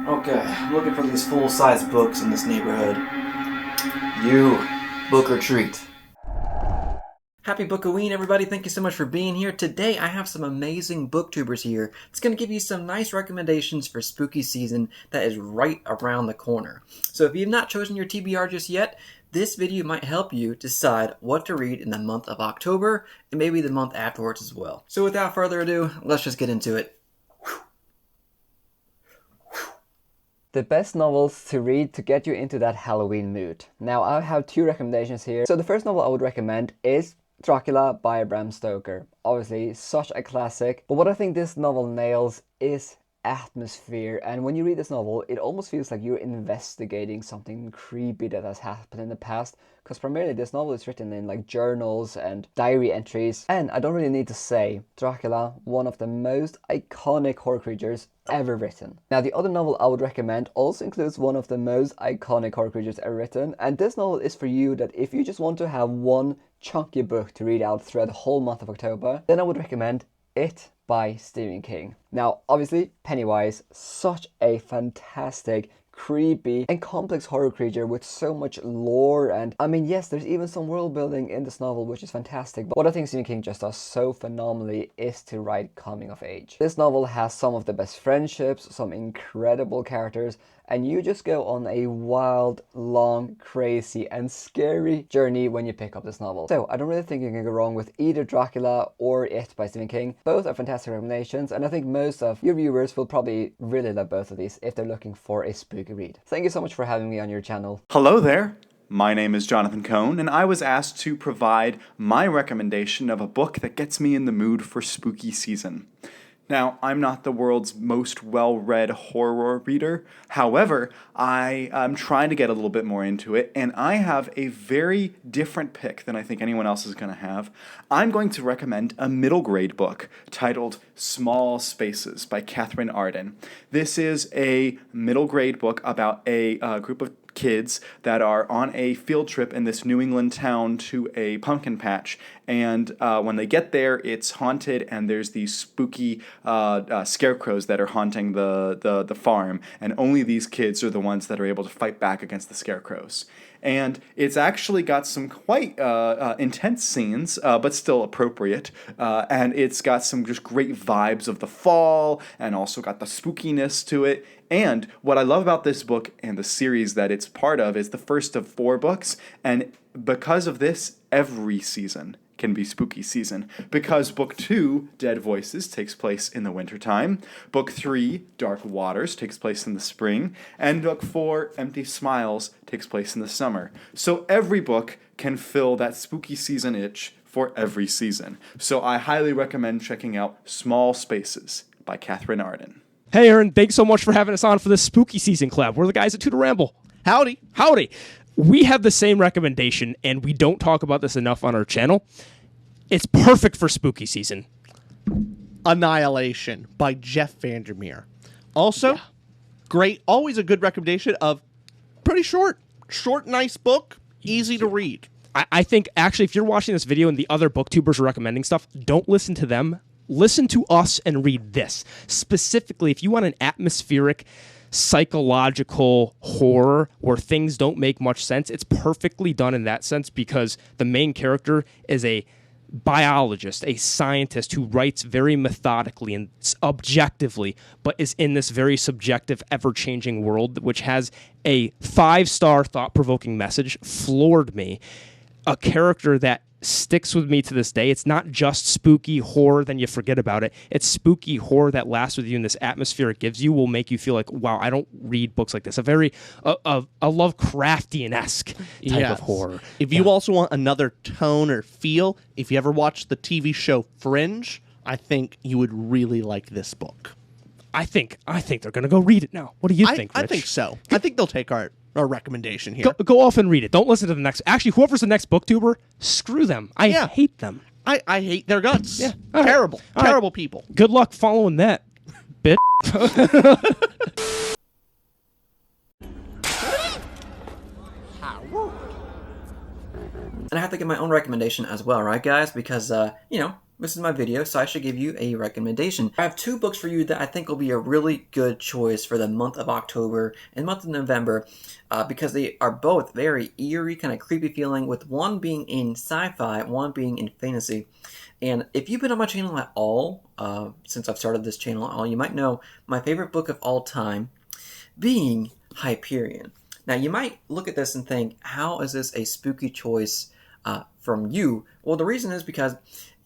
Okay, I'm looking for these full-size books in this neighborhood. You, book or treat. Happy Bookoween, everybody. Thank you so much for being here. Today, I have some amazing booktubers here. It's going to give you some nice recommendations for spooky season that is right around the corner. So if you've not chosen your TBR just yet, this video might help you decide what to read in the month of October and maybe the month afterwards as well. So without further ado, let's just get into it. The best novels to read to get you into that Halloween mood. Now, I have two recommendations here. So the first novel I would recommend is Dracula by Bram Stoker. Obviously, such a classic. But what I think this novel nails is atmosphere. And when you read this novel, it almost feels like you're investigating something creepy that has happened in the past. Because primarily this novel is written in like journals and diary entries. And I don't really need to say, Dracula, one of the most iconic horror creatures ever written. Now, the other novel I would recommend also includes one of the most iconic horror creatures ever written. And this novel is for you that if you just want to have one chunky book to read out throughout the whole month of October, then I would recommend It by Stephen King. Now, obviously, Pennywise, such a fantastic, creepy and complex horror creature with so much lore, and I mean, yes, there's even some world building in this novel which is fantastic, but what I think Stephen King just does so phenomenally is to write coming of age. This novel has some of the best friendships, some incredible characters, and you just go on a wild, long, crazy and scary journey when you pick up this novel. So I don't really think you can go wrong with either Dracula or It by Stephen King. Both are fantastic recommendations, and I think most of your viewers will probably really love both of these if they're looking for a spooky read. Thank you so much for having me on your channel. Hello there. My name is Jonathan Cohn, and I was asked to provide my recommendation of a book that gets me in the mood for spooky season. Now, I'm not the world's most well-read horror reader. However, I am trying to get a little bit more into it, and I have a very different pick than I think anyone else is going to have. I'm going to recommend a middle grade book titled Small Spaces by Katherine Arden. This is a middle grade book about a group of kids that are on a field trip in this New England town to a pumpkin patch, and when they get there, it's haunted, and there's these spooky scarecrows that are haunting the farm, and only these kids are the ones that are able to fight back against the scarecrows. And it's actually got some quite intense scenes, but still appropriate. And it's got some just great vibes of the fall, and also got the spookiness to it. And what I love about this book and the series that it's part of is the first of 4 books. And because of this, every season can be spooky season, because book 2, Dead Voices, takes place in the wintertime. Book 3, Dark Waters, takes place in the spring. And book 4, Empty Smiles, takes place in the summer. So every book can fill that spooky season itch for every season. So I highly recommend checking out Small Spaces by Katherine Arden. Hey, Aaron, thanks so much for having us on for this spooky season collab. We're the guys at Tudor Ramble. Howdy. Howdy. We have the same recommendation, and we don't talk about this enough on our channel. It's perfect for spooky season. Annihilation by Jeff Vandermeer. Also, great, always a good recommendation of pretty short, nice book, easy to read. I think, actually, if you're watching this video and the other booktubers are recommending stuff, don't listen to them. Listen to us and read this. Specifically, if you want an atmospheric, psychological horror where things don't make much sense, it's perfectly done in that sense because the main character is a biologist, a scientist who writes very methodically and objectively, but is in this very subjective, ever-changing world, which has a 5-star thought-provoking message. Floored me. A character that sticks with me to this day. It's not just spooky horror, then you forget about it. It's spooky horror that lasts with you, and this atmosphere it gives you will make you feel like, wow, I don't read books like this. A very a Lovecraftian-esque type of horror. If you also want another tone or feel, if you ever watched the TV show Fringe, I think you would really like this book. I think they're going to go read it now. What do you think, Rich? I think so. I think they'll take our recommendation here. Go off and read it. Don't listen to the next. Actually, whoever's the next booktuber, screw them. I hate them. I hate their guts. Yeah. Terrible. All Terrible right. people. Good luck following that, bitch. And I have to give my own recommendation as well, right, guys? Because, this is my video, so I should give you a recommendation. I have 2 books for you that I think will be a really good choice for the month of October and month of November, because they are both very eerie, kind of creepy feeling, with one being in sci-fi, one being in fantasy. And if you've been on my channel at all, since I've started this channel at all, you might know my favorite book of all time being Hyperion. Now, you might look at this and think, how is this a spooky choice from you? Well, the reason is because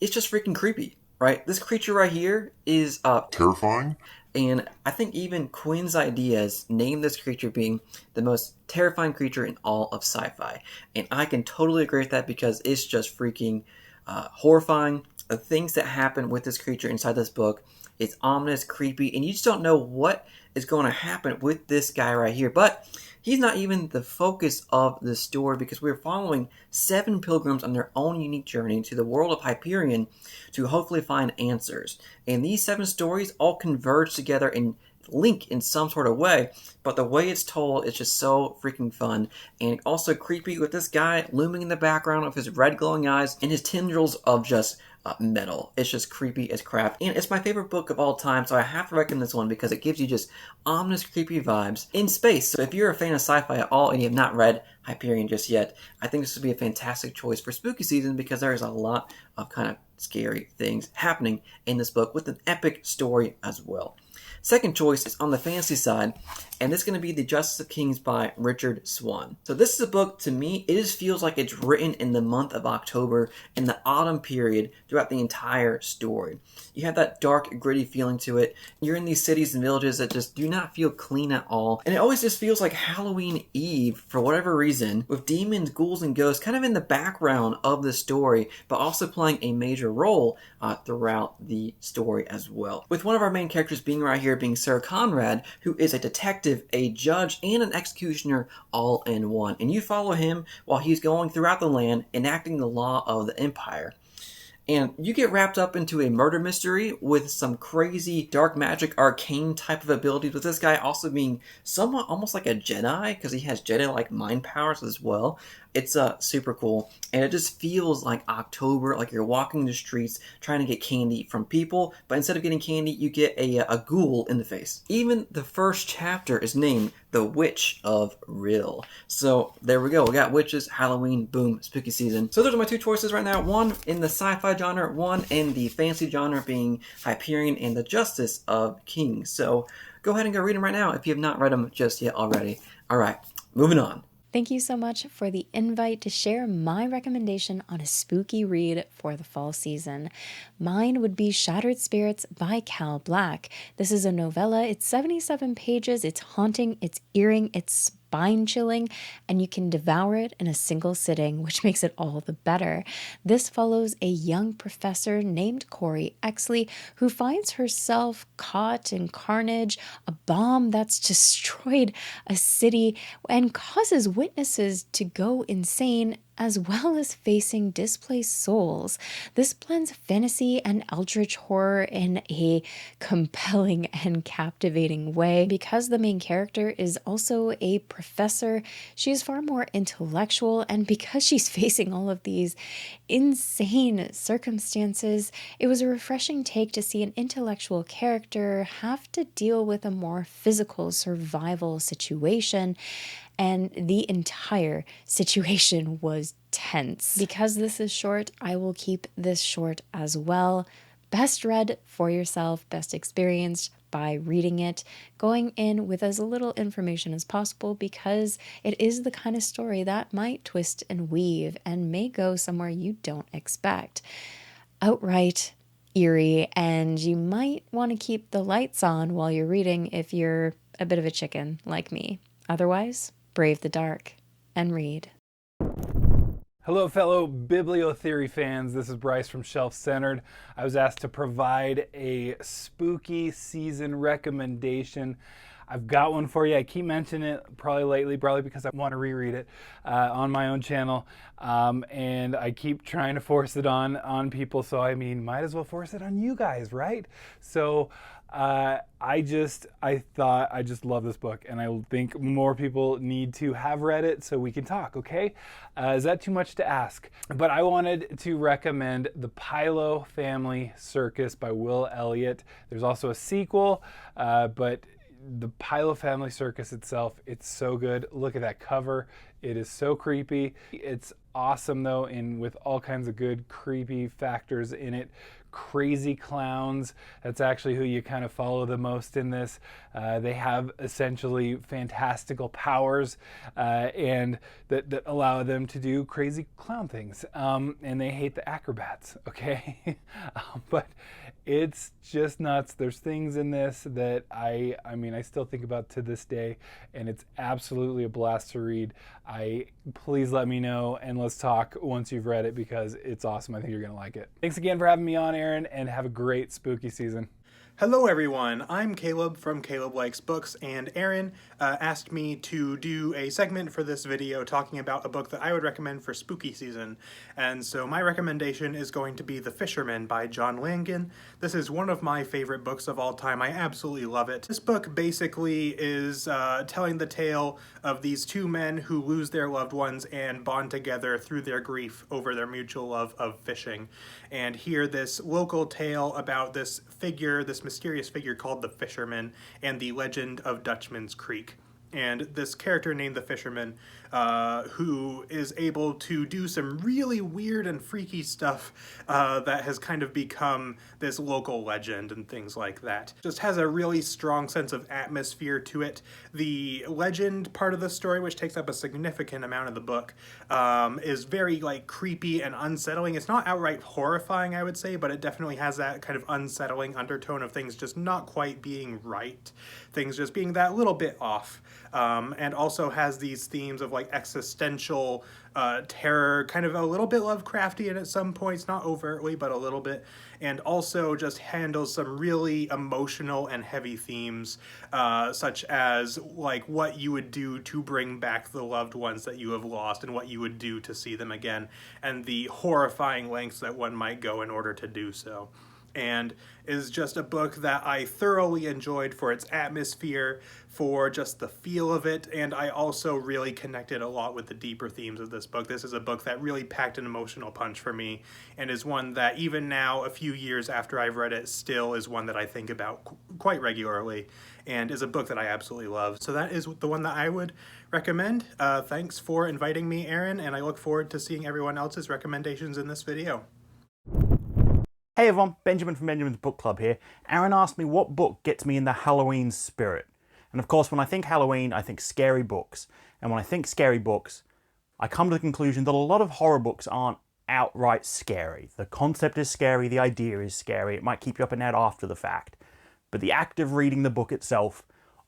it's just freaking creepy, right? This creature right here is terrifying. And I think even Quinn's Ideas named this creature being the most terrifying creature in all of sci-fi. And I can totally agree with that because it's just freaking horrifying. The things that happen with this creature inside this book, it's ominous, creepy, and you just don't know what is going to happen with this guy right here. But he's not even the focus of the story, because we're following 7 pilgrims on their own unique journey to the world of Hyperion to hopefully find answers. And these 7 stories all converge together and link in some sort of way, but the way it's told is just so freaking fun and also creepy, with this guy looming in the background of his red glowing eyes and his tendrils of just metal. It's just creepy as crap, and it's my favorite book of all time, so I have to recommend this one because it gives you just ominous, creepy vibes in space. So if you're a fan of sci-fi at all and you have not read Hyperion just yet, I think this would be a fantastic choice for spooky season, because there's a lot of kind of scary things happening in this book with an epic story as well. Second choice is on the fantasy side, and it's going to be The Justice of Kings by Richard Swan. So this is a book, to me, it just feels like it's written in the month of October, in the autumn period, throughout the entire story. You have that dark, gritty feeling to it. You're in these cities and villages that just do not feel clean at all, and it always just feels like Halloween Eve for whatever reason, with demons, ghouls, and ghosts kind of in the background of the story, but also playing a major role throughout the story as well. With one of our main characters being right here, being Sir Conrad, who is a detective, a judge, and an executioner all in one. And you follow him while he's going throughout the land enacting the law of the Empire. And you get wrapped up into a murder mystery with some crazy dark magic arcane type of abilities, with this guy also being somewhat almost like a Jedi, because he has Jedi-like mind powers as well. It's super cool, and it just feels like October, like you're walking the streets trying to get candy from people, but instead of getting candy, you get a ghoul in the face. Even the first chapter is named The Witch of Rill. So there we go. We got witches, Halloween, boom, spooky season. So those are my 2 choices right now. One in the sci-fi genre, one in the fantasy genre, being Hyperion and The Justice of Kings. So go ahead and go read them right now if you have not read them just yet already. All right, moving on. Thank you so much for the invite to share my recommendation on a spooky read for the fall season. Mine would be Shattered Spirits by Cal Black. This is a novella. It's 77 pages. It's haunting, it's eerie, it's spine-chilling, and you can devour it in a single sitting, which makes it all the better. This follows a young professor named Corey Exley who finds herself caught in carnage, a bomb that's destroyed a city and causes witnesses to go insane, as well as facing displaced souls. This blends fantasy and eldritch horror in a compelling and captivating way. Because the main character is also a professor, she is far more intellectual, and because she's facing all of these insane circumstances, it was a refreshing take to see an intellectual character have to deal with a more physical survival situation. And the entire situation was tense. Because this is short, I will keep this short as well. Best read for yourself, best experienced by reading it, going in with as little information as possible, because it is the kind of story that might twist and weave and may go somewhere you don't expect. Outright eerie, and you might want to keep the lights on while you're reading if you're a bit of a chicken like me. Otherwise, brave the dark and read. Hello, fellow Bibliotheory fans. This is Bryce from Shelf Centered. I was asked to provide a spooky season recommendation. I've got one for you. I keep mentioning it probably because I want to reread it on my own channel. And I keep trying to force it on people. So, I mean, might as well force it on you guys, right? So, I just love this book, and I think more people need to have read it so we can talk, okay? Is that too much to ask? But I wanted to recommend The Pilo Family Circus by Will Elliott. There's also a sequel, but the Pilo Family Circus itself, it's so good. Look at that cover. It is so creepy. It's awesome though, and with all kinds of good creepy factors in it. Crazy clowns, that's actually who you kind of follow the most in this. They have essentially fantastical powers and that allow them to do crazy clown things. And they hate the acrobats, okay? But it's just nuts. There's things in this that I still think about to this day, and it's absolutely a blast to read. Please let me know and let's talk once you've read it, because it's awesome. I think you're gonna like it. Thanks again for having me on, Aaron, and have a great spooky season. Hello everyone, I'm Caleb from Caleb Likes Books, and Aaron asked me to do a segment for this video talking about a book that I would recommend for spooky season. And so my recommendation is going to be The Fisherman by John Langan. This is one of my favorite books of all time. I absolutely love it. This book basically is telling the tale of these two men who lose their loved ones and bond together through their grief over their mutual love of fishing. And hear this local tale about this figure, this mysterious figure called the Fisherman, and the legend of Dutchman's Creek. And this character named the Fisherman, who is able to do some really weird and freaky stuff that has kind of become this local legend and things like that. Just has a really strong sense of atmosphere to it. The legend part of the story, which takes up a significant amount of the book, is very like creepy and unsettling. It's not outright horrifying, I would say, but it definitely has that kind of unsettling undertone of things just not quite being right. Things just being that little bit off. And also has these themes of like existential terror, kind of a little bit Lovecraftian at some points, not overtly, but a little bit, and also just handles some really emotional and heavy themes, such as like what you would do to bring back the loved ones that you have lost and what you would do to see them again, and the horrifying lengths that one might go in order to do so. And is just a book that I thoroughly enjoyed for its atmosphere, for just the feel of it, and I also really connected a lot with the deeper themes of this book. This is a book that really packed an emotional punch for me, and is one that even now, a few years after I've read it, still is one that I think about quite regularly, and is a book that I absolutely love. So that is the one that I would recommend. Thanks for inviting me, Aaron, and I look forward to seeing everyone else's recommendations in this video. Hey everyone, Benjamin from Benjamin's Book Club here. Aaron asked me what book gets me in the Halloween spirit. And of course, when I think Halloween, I think scary books. And when I think scary books, I come to the conclusion that a lot of horror books aren't outright scary. The concept is scary, the idea is scary, it might keep you up at night after the fact. But the act of reading the book itself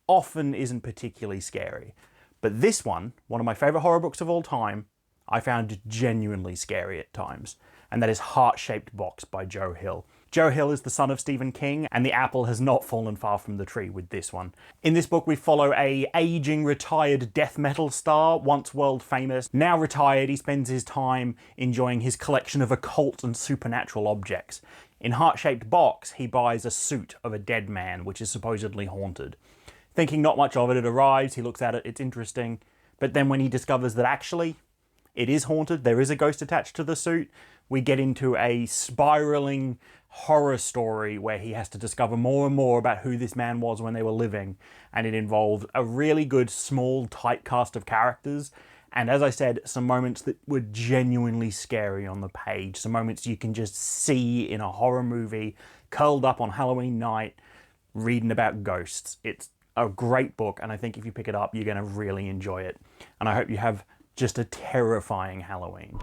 often isn't particularly scary. But this one of my favourite horror books of all time, I found genuinely scary at times. And that is Heart-Shaped Box by Joe Hill. Joe Hill is the son of Stephen King, and the apple has not fallen far from the tree with this one. In this book, we follow a aging, retired death metal star, once world famous. Now retired, he spends his time enjoying his collection of occult and supernatural objects. In Heart-Shaped Box, he buys a suit of a dead man, which is supposedly haunted. Thinking not much of it, it arrives, he looks at it, it's interesting. But then when he discovers that actually, it is haunted, there is a ghost attached to the suit, we get into a spiraling horror story where he has to discover more and more about who this man was when they were living, and it involved a really good small tight cast of characters, and as I said, some moments that were genuinely scary on the page, some moments you can just see in a horror movie, curled up on Halloween night, reading about ghosts. It's a great book, and I think if you pick it up, you're going to really enjoy it, and I hope you have just a terrifying Halloween.